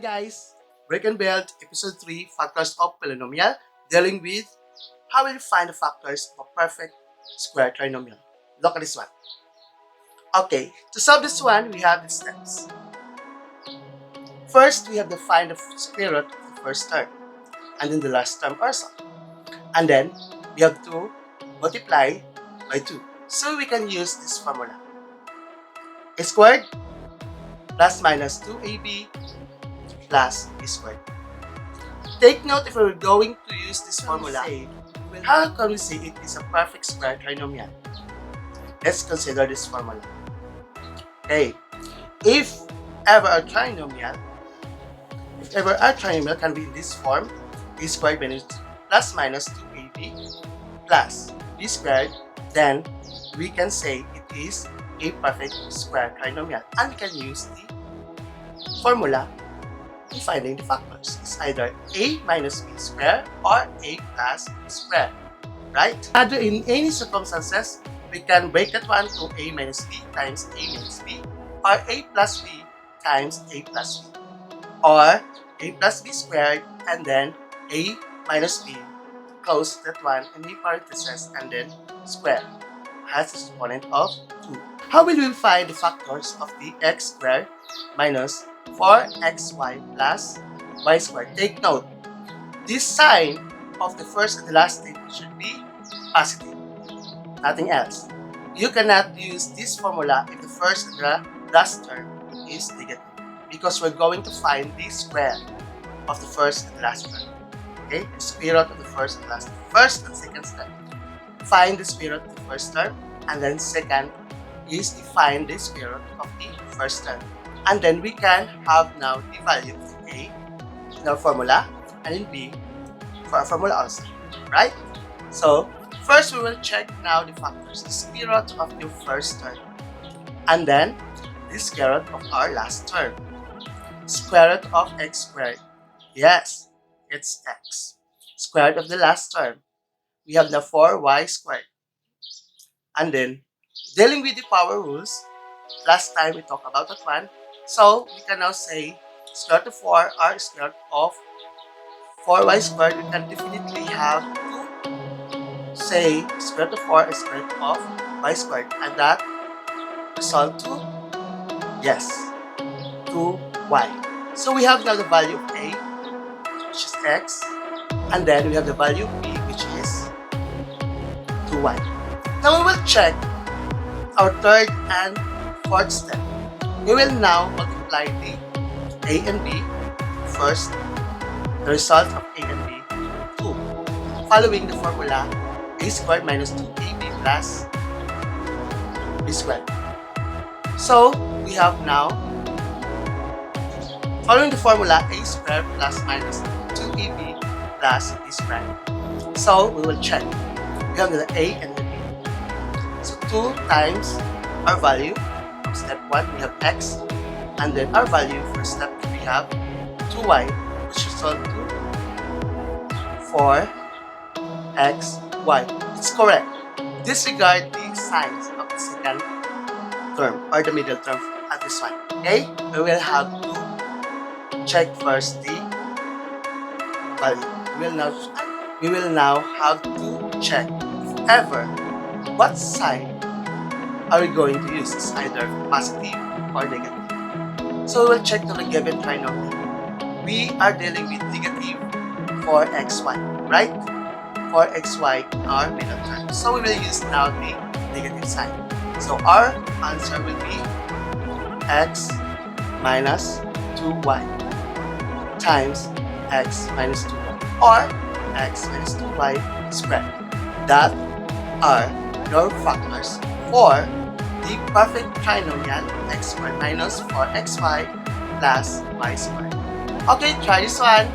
Guys, Break and Build Episode 3 Factors of Polynomial, dealing with how will you find the factors of a perfect square trinomial. Look at this one. Okay, to solve this one, we have these steps. First, we have to find the square root of the first term, and then the last term also. And then, we have to multiply by 2. So we can use this formula. A squared plus minus 2ab plus b squared. Take note, if we're going to use this formula, how can we say it is a perfect square trinomial? Let's consider this formula. Okay, if ever our trinomial can be in this form, a squared plus minus 2ab plus b squared, then we can say it is a perfect square trinomial, and we can use the formula in finding the factors. It's either a minus b squared or a plus b squared, right? Either in any circumstances, we can break that one to a minus b times a minus b, or a plus b times a plus b, or a plus b squared and then a minus b, close that one in the parentheses and then square has the exponent of 2. How will we find the factors of the x squared minus 4xy plus y squared? Take note, this sign of the first and the last statement should be positive, nothing else. You cannot use this formula if the first and the last term is negative, because we're going to find the square of the first and the last term. Okay, the square root of the first and last term. First and second step, find the square root of the first term, and then second is to find the square root of the first term. And then we can have now the value of a in our formula and in b for our formula also, right? So first we will check now the factors, the square root of the first term, and then the square root of our last term. Square root of x squared, yes, it's x. Square root of the last term, we have the 4y squared. And then, dealing with the power rules, last time we talked about that one, so we can now say square root of 4 or square root of 4y squared. We can definitely have to say square root of 4 is square root of y squared, and that result to, yes, 2y. So we have now the value of a, which is x, and then we have the value of b, which is 2y. Now we will check our third and fourth step. We will now multiply the a and b. First, the result of a and b, 2. Following the formula, a squared minus 2ab plus b squared. So, we have now, following the formula, a squared plus minus 2ab plus b squared. So, we will check. We have the a and the b. So 2 times our value of step 1, we have x, and then our value for step 2, we have 2y, which result to 4xy. It's correct. Disregard the signs of the second term or the middle term at this one. Okay? We will have to check first the value. We will now have to check if ever what sign are we going to use? It's either positive or negative. So we will check the given trinomial. We are dealing with negative 4xy, right? 4xy in our middle term. So we will use now the negative sign. So our answer will be x minus 2y times x minus 2y, or x minus 2y squared. That are your factors for the perfect trinomial x squared minus 4xy plus y squared. Okay, try this one.